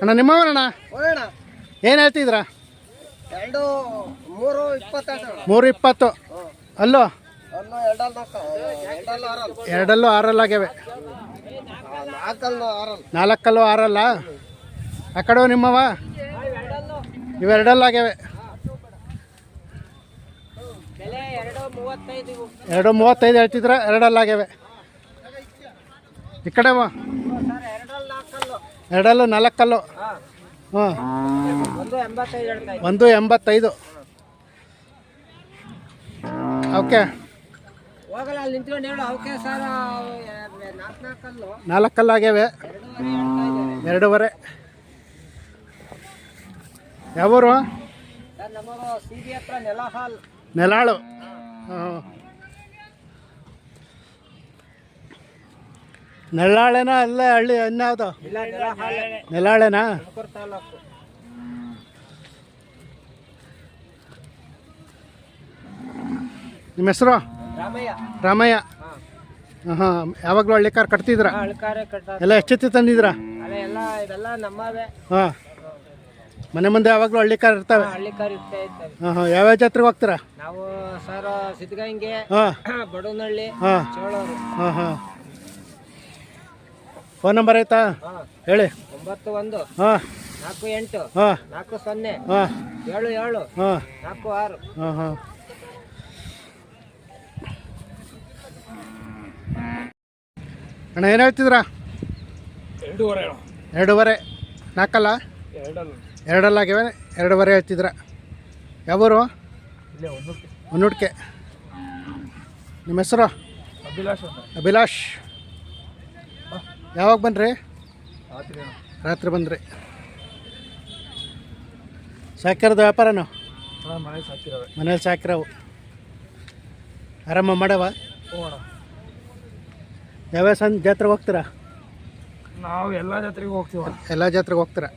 ಅಣ್ಣ ನಿಮ್ಮವರಣ್ಣ ಹೋಗೋಣ. ಏನು ಹೇಳ್ತಿದ್ರಾ? 320. ಅಲ್ಲೋ ಎರಡಲ್ಲೂ ಆರಲ್ಲ ಆಗ್ಯಾವೆ. 4 ಆರಲ್ಲ. ಆ ಕಡೆ ನಿಮ್ಮವ ಇವೆರಡಲ್ಲ ಆಗ್ಯಾವೆ. 2.35 ಹೇಳ್ತಿದ್ರ, ಎರಡಲ್ಲ ಆಗ್ಯಾವೆ. ಈ ಕಡೆ ಎರಡಲ್ಲೂ 4 ಹಾಂ 1.85. ಓಕೆ 4 ಆಗ್ಯಾವೆ. 2.5. ಯಾವೂರು? ನೆಲಾಳು. ಹಾಂ ನೆಲ್ಲಾಳೆನಾ? ಅಲ್ಲೇ ಹಳ್ಳಿ ಇನ್ಯಾವುದು? ನೆಲಾಳೆನಾ? ನಿಮ್ಮ ಹೆಸರು? ರಾಮಯ್ಯ. ಹಾಂ ಯಾವಾಗಲೂ ಹಳ್ಳಿ ಕಾರ್ ಕಟ್ತಿದ್ರ? ಎಲ್ಲ ಎಷ್ಟೊತ್ತಿ ತಂದಿದ್ರ? ಹಾಂ ಮನೆ ಮುಂದೆ ಯಾವಾಗಲೂ ಹಳ್ಳಿ ಕಾರ್ ಇರ್ತವೆ? ಹಾಂ ಹಾಂ ಯಾವ್ಯಾವ ಜಾತ್ರೆಗೆ ಹೋಗ್ತೀರಾ? ನಾವು ಸರ್ ಸಿದ್ಧಗಂಗೆ, ಹಾಂ ಬಡವನಹಳ್ಳಿ, ಹಾಂ ಚೋಳೂರು. ಹಾಂ ಹಾಂ ಫೋನ್ ನಂಬರ್ ಆಯ್ತಾ ಹೇಳಿ? 91 ಹಾಂ 48 ಹಾಂ 40 ಹಾಂ 77 ಹಾಂ 46. ಹಾಂ ಹಾಂ ಅಣ್ಣ ಏನು ಹೇಳ್ತಿದ್ರಾ? 2.5. 4 ಎರಡಲ್ಲ ಆಗ್ಯಾವೆ. 2.5 ಹೇಳ್ತಿದ್ರ. ಯಾವೂರು? ಹೊನ್ನೂಡ್ಕೆ. ನಿಮ್ಮ ಹೆಸರು? ಅಭಿಲಾಷ್. ಯಾವಾಗ ಬನ್ರಿ? ರಾತ್ರಿ ಬಂದ್ರಿ. ಸಾಕಿರೋದು ವ್ಯಾಪಾರನು? ಮನೇಲಿ ಸಾಕಿರವು. ಆರಾಮ ಮಾಡವ? ಯಾವ್ಯಾವ ಜಾತ್ರೆಗೆ ಹೋಗ್ತೀರಾ? ನಾವು ಎಲ್ಲ ಜಾತ್ರೆಗೆ ಹೋಗ್ತೀವಿ. ಎಲ್ಲ ಜಾತ್ರೆಗೆ ಹೋಗ್ತೀರಾ?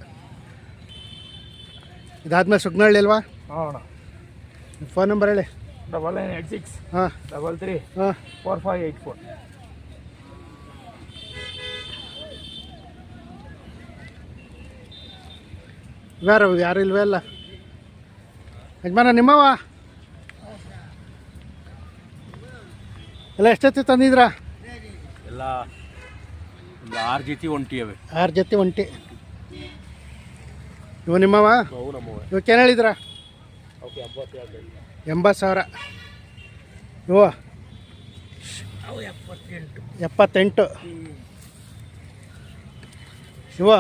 ಇದಾದ್ಮೇಲೆ ಸುಗ್ನಹಳ್ಳಿ ಅಲ್ವಾ? ಹಾಂ. ಫೋನ್ ನಂಬರ್ ಹೇಳಿ? 9986 ಹಾಂ 33 ಹಾಂ 4584. ಯಾರು ಇಲ್ವೇ ಅಲ್ಲ. ಯಜಮಾನ ನಿಮ್ಮವ ಎಲ್ಲ ಎಷ್ಟೊತ್ತಿ ತಂದಿದ್ರಾ? ಎಲ್ಲ 6 ಜೊತೆ ಒಂಟಿ ಅವೆ. 6 ಜೊತೆ ಒಂಟಿ. ಇವು ನಿಮ್ಮವ? ಇವಕ್ಕೇನು ಹೇಳಿದ್ರ? 80,000. ಇವು 78. ಇವು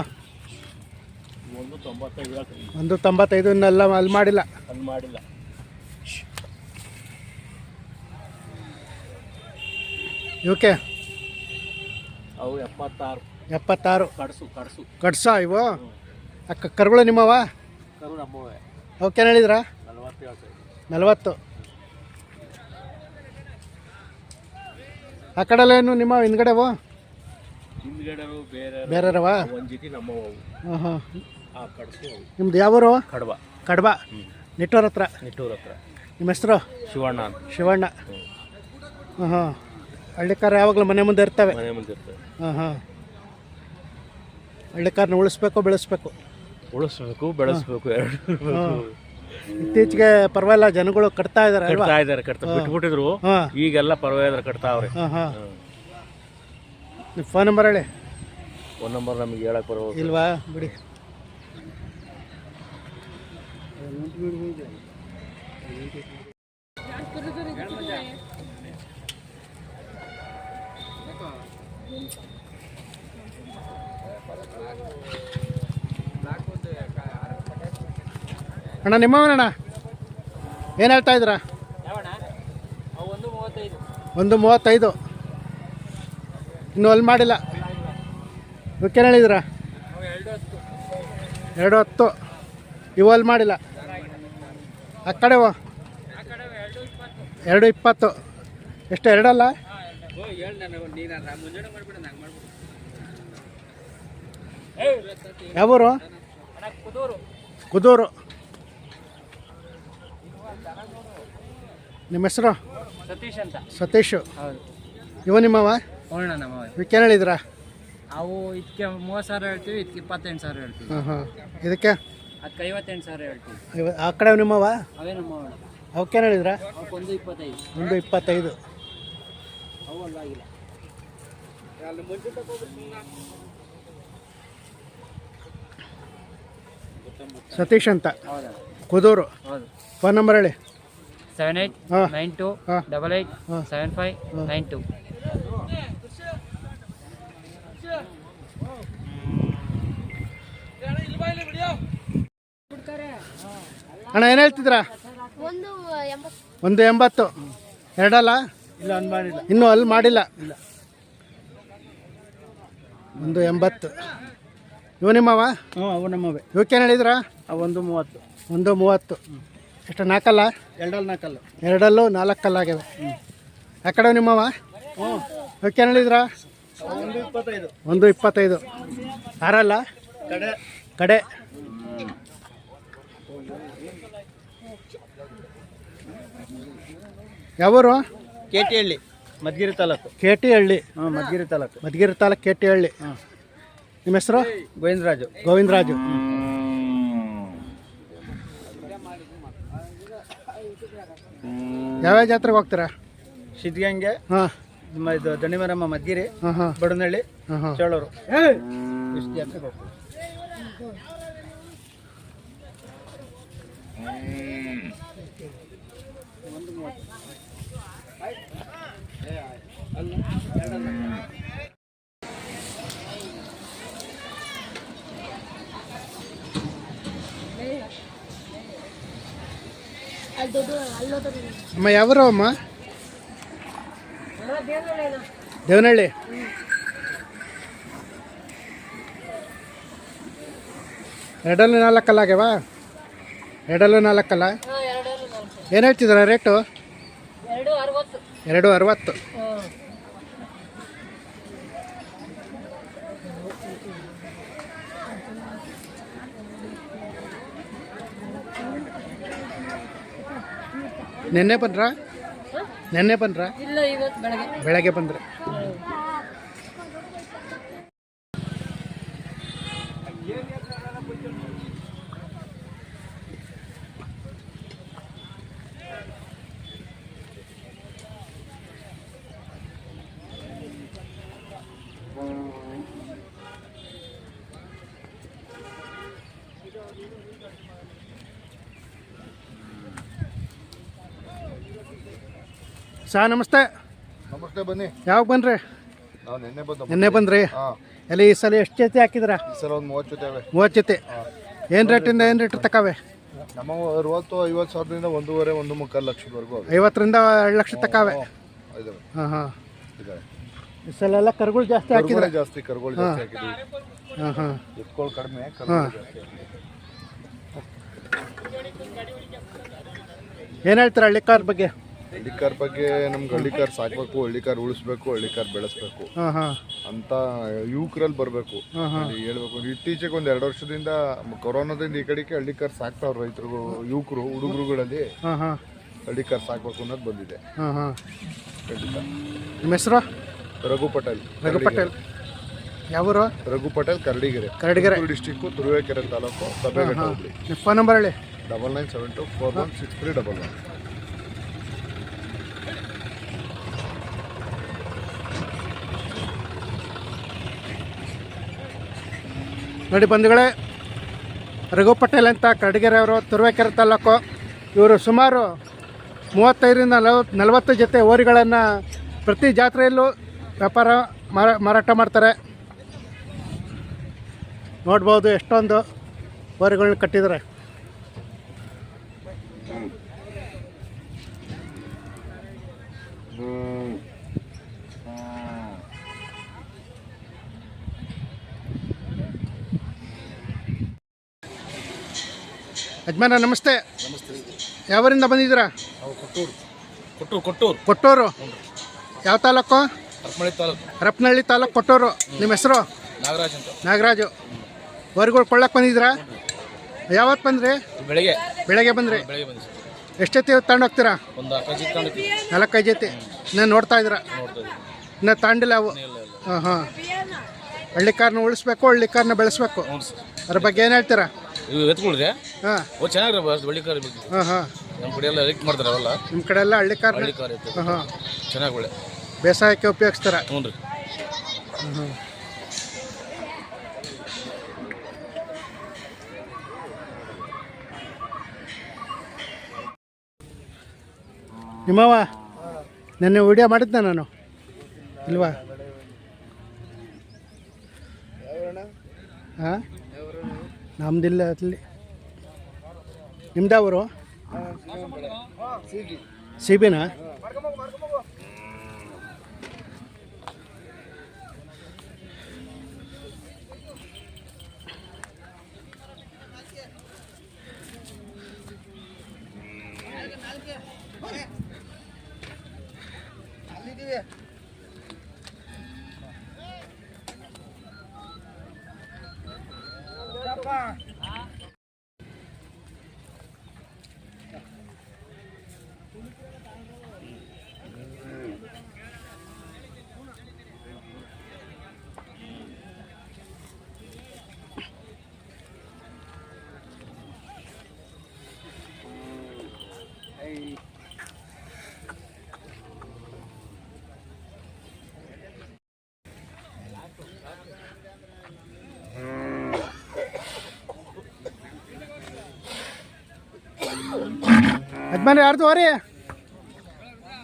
195. ಇನ್ನೆಲ್ಲ ಅಲ್ಲಿ ಮಾಡಿಲ್ಲ. ಇವಕ್ಕೆ ಅವು 76. ಕಡ್ಸ ಇವು ಕರುಗಳು ನಿಮ್ಮವ? ಅವಕ್ಕೇನು ಹೇಳಿದ್ರ? 40. ಆ ಕಡೆಲ್ಲ ಏನು ನಿಮ್ಮ ಹಿಂದ್ಗಡೆವು? ಬೇರೆರವ? ಹಾಂ ಹಾಂ. ನಿಮ್ದು ಯಾವೂರು? ಕಡ್ಬ. ನಿಟ್ಟೂರ್ ಹತ್ರ. ನಿಮ್ಮ ಹೆಸರು? ಶಿವಣ್ಣ. ಹಾಂ ಹಾಂ. ಹಳ್ಳಿಕಾರ ಯಾವಾಗಲೂ ಮನೆ ಮುಂದೆ ಇರ್ತವೆ? ಹಾಂ ಹಾಂ. ಹಳ್ಳಿಕಾರನ್ನ ಬೆಳೆಸ್ಬೇಕು ಇತ್ತೀಚೆಗೆ ಪರವಾಗಿಲ್ಲ, ಜನಗಳು ಕಟ್ತಾ ಇದಾರೆ. ಬಿಟ್ಬಿಟ್ಟಿದ್ರು, ಈಗೆಲ್ಲ ಪರವಾಗಿಲ್ಲ ಕಟ್ತಾವ್ರೆ. ಹಾಂ ಹಾಂ. ನಿಮ್ಮ ಫೋನ್ ನಂಬರ್ ಹೇಳಿ? ಫೋನ್ ನಂಬರ್ ನಮಗೆ ಹೇಳಕ್ ಬರೋ ಇಲ್ವಾ? ಬಿಡಿ. ಅಣ್ಣ ನಿಮ್ಮವನಣ್ಣ ಏನು ಹೇಳ್ತಾ ಇದ್ದೀರಾ? 1.35. ಇನ್ನೂ ಅಲ್ಲಿ ಮಾಡಿಲ್ಲ. ಇವಕ್ಕೇನು ಹೇಳಿದ್ದೀರಾ? 2.10. ಇವು ಅಲ್ಲಿ ಮಾಡಿಲ್ಲ. ಆ ಕಡೆವು 2.20. ಎಷ್ಟು? ಎರಡಲ್ಲ? ಯಾವೂರು? ಕುದೂರು. ನಿಮ್ಮ ಹೆಸರು? ಸತೀಶ್ ಅಂತ. ಸತೀಶು. ಇವ ನಿಮ್ಮವ? ಹೋಗೋಣ ನಮ್ಮ ಇವಕ್ಕೇನು ಹೇಳಿದ್ರಾ? ಅವು ಇದಕ್ಕೆ 30,000 ಹೇಳ್ತೀವಿ, ಇದಕ್ಕೆ 28,000 ಹೇಳ್ತೀವಿ. ಹಾಂ ಹಾಂ ಇದಕ್ಕೆ ಅದಕ್ಕೆ 58,000 ಹೇಳ್ತೀವಿ. ಆ ಕಡೆ ನಿಮ್ಮವ ಅವೇ ನಮ್ಮ ಅವಕ್ಕೇನು ಹೇಳಿದ್ರ? ಅವಕ್ಕೊಂದು 25. 125. ಅವು ಅಲ್ಲಾಗಿಲ್ಲ. ಸತೀಶ್ ಅಂತ ಹೌದಾ? ಕುದೂರು. ಹೌದು. ಫೋನ್ ನಂಬರ್ ಹೇಳಿ. 7892887592. ಅಣ್ಣ ಏನು ಹೇಳ್ತಿದ್ರಾ? 180. ಎರಡಲ್ಲ? ಇಲ್ಲ ಅನ್ ಮಾಡಿಲ್ಲ. ಇನ್ನೂ ಅಲ್ಲಿ ಮಾಡಿಲ್ಲ. 180. ಇವು ನಿಮ್ಮವ? ಹ್ಞೂ ಅವು ನಮ್ಮವೇ. ಇವಕ್ಕೇನು ಹೇಳಿದ್ರಾ? 130. 130. ಎಷ್ಟು ನಾಲ್ಕಲ್ಲ? ಎರಡಲ್ಲಿ 4 ಎರಡಲ್ಲೂ 4 ಕಲ್ಲಾಗ್ಯವೆ. ಆ ಕಡೆ ನಿಮ್ಮವ? ಹ್ಞೂ ಇವಕ್ಕೇನು ಹೇಳಿದ್ರಾ? 125. 125. ಆರಲ್ಲ? ಕಡೆ. ಯಾವೂರು? ಕೇಟಿಹಳ್ಳಿ, ಮಧುಗಿರಿ ತಾಲೂಕು. ಕೇಟಿಹಳ್ಳಿ. ಹಾಂ, ಮಧುಗಿರಿ ತಾಲೂಕು. ಮಧುಗಿರಿ ತಾಲೂಕು ಕೇಟಿಹಳ್ಳಿ. ನಿಮ್ಮ ಹೆಸರು? ಗೋವಿಂದರಾಜು. ಗೋವಿಂದರಾಜು. ಯಾವ್ಯಾವ ಜಾತ್ರೆಗೆ ಹೋಗ್ತೀರಾ? ಸಿದ್ಧಗಂಗೆ, ಹಾಂ ಇದು ದಣಿಮರಮ್ಮ, ಮಧುಗಿರಿ, ಹಾಂ ಹಾಂ ಬಡನಹಳ್ಳಿ, ಹಾಂ ಹಾಂ ಚೇಳೂರು. ಇಷ್ಟು ಜಾತ್ರೆಗೆ ಹೋಗ್ತೀವಿ. ಅಮ್ಮ ಯಾವರು ಅಮ್ಮ? ದೇವನಹಳ್ಳಿ. ಎರಡಲ್ಲೂ 4 ಕಲ್ಲಾಗ್ಯವ? ಎರಡಲ್ಲೂ 4 ಕಲ್ಲ? ಏನು ಹೇಳ್ತಿದ್ದೀರ ರೇಟು? 260. ನೆನ್ನೆ ಬಂದ್ರಾ? ಇಲ್ಲ, ಇವತ್ತು ಬೆಳಗ್ಗೆ ಬಂದ್ರೆ. ಸರ್ ನಮಸ್ತೆ. ನಮಸ್ತೆ, ಬನ್ನಿ. ಯಾವಾಗ ಬನ್ರಿ? ನಾವು ನಿನ್ನೆ ಬಂದ್ರಿ. ಎಲ್ಲಿ ಈ ಸಲ ಎಷ್ಟು ಜೊತೆ ಹಾಕಿದ್ರ? ಈ ಸಲ ಒಂದು 30 ಜೊತೆ. 30 ಜೊತೆ. ಏನು ರೇಟಿಂದ ಏನು ರೇಟ್ ತಕಾವೆ? ನಮ್ಮ 60-50 ಸಾವಿರದಿಂದ 1.5-1.25 ಲಕ್ಷದವರೆಗೂ 50ರಿಂದ 2 ಲಕ್ಷ ತಕಾವೆ. ಹಾಂ ಹಾಂ. ಈ ಸಲ ಎಲ್ಲ ಕರುಗಳು ಜಾಸ್ತಿ ಹಾಕಿದ್ರೆ? ಜಾಸ್ತಿ ಕರುಗಳು ಜಾಸ್ತಿ ಹಾಕಿದ್ವಿ. ಹಾಂ ಹಾಂ. ಎತ್ಕೊಳ್ಳೋ ಕಡಿಮೆ, ಹಾಂ. ಏನು ಹೇಳ್ತೀರಾ ಹಳ್ಳಿಕಾರ್ ಬಗ್ಗೆ? ಹಳ್ಳಿಕಾರ್ ಬಗ್ಗೆ ನಮ್ಗೆ ಹಳ್ಳಿಕಾರ್ ಸಾಕ್ಬೇಕು, ಹಳ್ಳಿಕಾರ್ ಉಳಿಸ್ಬೇಕು, ಹಳ್ಳಿಕಾರ್ ಬೆಳೆಸ್ಬೇಕು ಅಂತ ಯುವಕರಲ್ಲಿ ಬರಬೇಕು. ಹೇಳ್ಬೇಕು, ಇತ್ತೀಚೆಗೆ 1-2 ವರ್ಷದಿಂದ ಕೊರೋನಾದಿಂದ ಈ ಕಡೆಗೆ ಹಳ್ಳಿಕಾರ್ ಸಾಕ್ತಾವ್ರ ರೈತರು, ಯುವಕರು, ಹುಡುಗರುಗಳಲ್ಲಿ ಹಳ್ಳಿಕಾರ್ ಸಾಕ್ಬೇಕು ಅನ್ನೋದು ಬಂದಿದೆ. ನಿಮ್ಮ ಹೆಸರು? ರಘು ಪಟೇಲ್. ಯಾವೂರು? ರಘು ಪಟೇಲ್, ಕರಡಿಗೆರೆ ಡಿಸ್ಟಿಕ್ಕು, ತುರುವೇಕೆರೆ ತಾಲೂಕು, ಸಭೆಘಟ್ಟ ಹೋಗ್ಲಿ. ಫೋನ್ ನಂಬರ್ ಹೇಳಿ. 9972416311. ನೋಡಿ ಬಂಧುಗಳೇ, ರಘು ಪಟೇಲ್ ಅಂತ ಕರಡಿಗೆರೆ ಅವರು, ತುರುವೇಕೆರೆ ತಾಲೂಕು. ಇವರು ಸುಮಾರು 35ರಿಂದ 40 ಜೊತೆ ಹೋರಿಗಳನ್ನು ಪ್ರತಿ ಜಾತ್ರೆಯಲ್ಲೂ ವ್ಯಾಪಾರ ಮಾರಾಟ ಮಾಡ್ತಾರೆ. ನೋಡ್ಬೋದು ಎಷ್ಟೊಂದು ಹೋರಿಗಳನ್ನ ಕಟ್ಟಿದ್ದಾರೆ. ಯಜಮಾನ ನಮಸ್ತೆ. ಯಾವರಿಂದ ಬಂದಿದ್ದೀರಾ? ಕೊಟ್ಟೂರು. ಯಾವ ತಾಲೂಕು? ಹರಪನಹಳ್ಳಿ ತಾಲೂಕು, ಕೊಟ್ಟೂರು. ನಿಮ್ಮ ಹೆಸರು? ನಾಗರಾಜು. ಹೊರಗಳು ಕೊಳ್ಳಕ್ಕೆ ಬಂದಿದ್ದೀರಾ? ಯಾವತ್ತು ಬಂದ್ರಿ? ಬೆಳಗ್ಗೆ ಬಂದ್ರಿ. ಎಷ್ಟು ಜೊತೆ ತಗೊಂಡು ಹೋಗ್ತೀರಾ? 4-5 ಜೊತೆ. ಇನ್ನೂ ನೋಡ್ತಾ ಇದ್ದೀರಾ? ಇನ್ನೂ ತಗೊಂಡಿಲ್ಲ ಅವು? ಹಾಂ ಹಾಂ. ಹಳ್ಳಿಕಾರನ್ನ ಉಳಿಸ್ಬೇಕು, ಹಳ್ಳಿಕಾರನ್ನ ಬೆಳೆಸ್ಬೇಕು. ಅದ್ರ ಬಗ್ಗೆ ಏನು ಹೇಳ್ತೀರಾ? ಇವು ಎತ್ಕೊಳ್ರಿ ಹಾಂ ಓ ಚೆನ್ನಾಗಿ ಹಳ್ಳಿಕಾರ ಹಾಂ ಹಾಂ ನಮ್ಮ ಕಡೆ ಎಲ್ಲ ಎಲಿಕ್ ಮಾಡ್ತಾರೆ ಅವೆಲ್ಲ ನಿಮ್ಮ ಕಡೆ ಎಲ್ಲ ಹಳ್ಳಿಕಾರ ಹಳ್ಳಿಕಾರ ಎತ್ತು ಹಾಂ ಹಾಂ ಚೆನ್ನಾಗಿ ಒಳ್ಳೆ ಬೇಸಾಯಕ್ಕೆ ಉಪಯೋಗಿಸ್ತಾರ. ಹ್ಞೂ ರೀ. ಹ್ಞೂ ನಿಮ್ಮವ ನೆನ್ನೆ ವಿಡಿಯೋ ಮಾಡಿದ್ದೆ ನಾನು ಇಲ್ವಾ? ಹಾಂ ನಮ್ದಿಲ್ಲ ಅಲ್ಲಿ. ನಿಮ್ದವರು ಸಿಬಿನಾ? ಯಜಮಾನ್ರೆ ಯಾರ್ದು ಅವರಿ?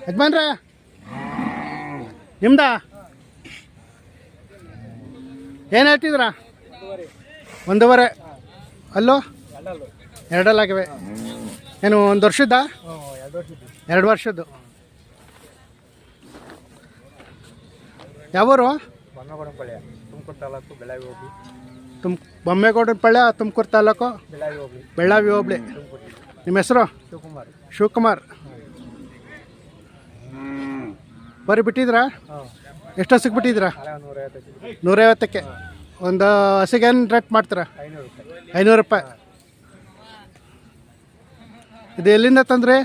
ಯಜಮಾನ್ರೆ ನಿಮ್ದಾ? ಏನು ಹೇಳ್ತಿದ್ರ? 1.5 ಅಲ್ಲೋ 2 ಆಗಿವೆ. ಏನು 1 ವರ್ಷದ? 2 ವರ್ಷದ್ದು. ಯಾವೂರು? ತುಮಕೂರು ತಾಲೂಕು ಬೆಳಗಾವಿ ಹೋಗಿ ಬೊಮ್ಮೇಗೌಡನಪಳ್ಳಿ, ತುಮಕೂರು ತಾಲೂಕು ಬೆಳ್ಳಾವಿ ಹೋಬಳಿ. ನಿಮ್ಮ ಹೆಸರು? ಶಿವಕುಮಾರ್. ಬರೀ ಬಿಟ್ಟಿದ್ರಾ? ಎಷ್ಟು ಹಸಿಗೆ ಬಿಟ್ಟಿದ್ರಾ? 150ಕ್ಕೆ. ಒಂದು ಹಸಿಗೆ ಏನು ರೇಟ್ ಮಾಡ್ತೀರಾ? 500 ರೂಪಾಯಿ. ಇದು ಎಲ್ಲಿಂದ ತಂದ್ರಿ?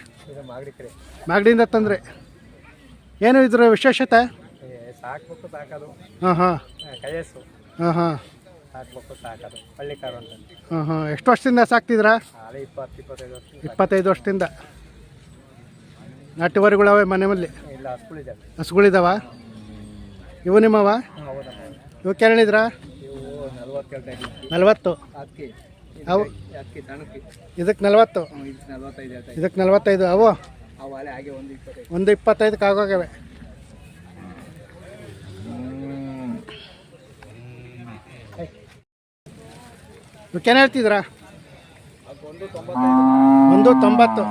ಮಾಗಡಿಯಿಂದ ತಂದ್ರಿ. ಏನು ಇದ್ರ ವಿಶೇಷತೆ? ಸಾಕ್ಬೇಕು ಸಾಕೋದು. ಹಾಂ ಹಾಂ ಕೈಯಸ್ಸು ಹಾಂ ಹಾಂ ಸಾಕ್ಬೇಕು ಸಾಕೋದು ಹಳ್ಳಿಕಾರು ಅಂತ. ಹಾಂ ಹಾಂ ಎಷ್ಟು ವರ್ಷದಿಂದ ಸಾಕ್ತಿದ್ರಾ? 20-25 ವರ್ಷ. 25 ವರ್ಷದಿಂದ. ನಾಟಿವರಿಗಳವೆ ಮನೆಯಲ್ಲಿ? ಇಲ್ಲ ಹಸ್ಗಳಿದ್ದಾವೆ. ಹಸುಗಳಿದಾವ? ಇವು ನಿಮ್ಮವ? ಇವಕ್ಕೆ ಹೇಳಿದ್ರಾ? ಇವು 40 ಹೇಳ್ತಾ ಇದ್ದೀವಿ. 40? ಅದಕ್ಕೆ ಅವು ಅದಕ್ಕೆ ತಣಕ್ಕೆ ಇದಕ್ಕೆ 40? ಇದಕ್ಕೆ 45 ಹೇಳ್ತಾ ಇದ್ದೀವಿ. ಇದಕ್ಕೆ 45. ಅವು ಅವು ಅಲೆ ಹಾಗೆ 1.25. 1.25ಕ್ಕೆ ಆಗೋಗ್ಯವೆ. ಇವಕ್ಕೇನು ಹೇಳ್ತಿದ್ರಾ? 1.90.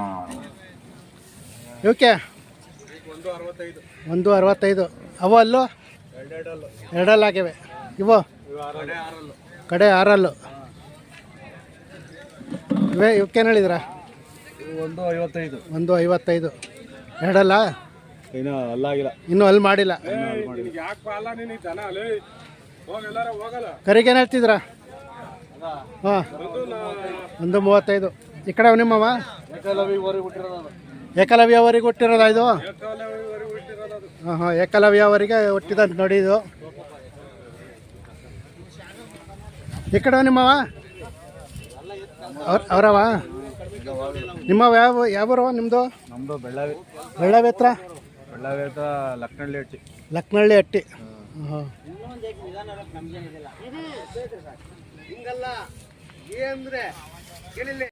ಇವಕ್ಕೆ 1.65. ಅವು ಅಲ್ಲೂ 2 ಆಗಿವೆ. ಇವು ಕಡೆ 6 ಇವೇ. ಇವಕ್ಕೇನು ಹೇಳಿದ್ರಾ? 1.55. 1.55. 2 ಇನ್ನೂ ಅಲ್ಲಾಗಿಲ್ಲ. ಇನ್ನೂ ಅಲ್ಲಿ ಮಾಡಿಲ್ಲ. ಕರಿಗೇನು ಹೇಳ್ತಿದ್ರಾ? ಹಾಂ 1.35. ಈ ಕಡೆ ನಿಮ್ಮವ? ಏಕಲವ್ಯವರಿಗೆ ಹುಟ್ಟಿರೋದ ಇದು? ಹಾಂ ಹಾಂ ಏಕಲವ್ಯವರಿಗೆ ಹುಟ್ಟಿದಂತ ನೋಡಿ ಇದು. ಈ ಕಡೆ ನಿಮ್ಮವ? ಅವರವ? ನಿಮ್ಮವ ಯಾವೂರು ನಿಮ್ಮದು? ನಮ್ಮದು ಬೆಳ್ಳಾವಿ. ಬೆಳ್ಳಾವಿ ಹತ್ರ? ಬೆಳ್ಳಾವಿ ಹತ್ರ ಲಕ್ನಳ್ಳಿ ಹಟ್ಟಿ. ಲಕ್ನಳ್ಳಿ ಹಟ್ಟಿ. ಹಾಂ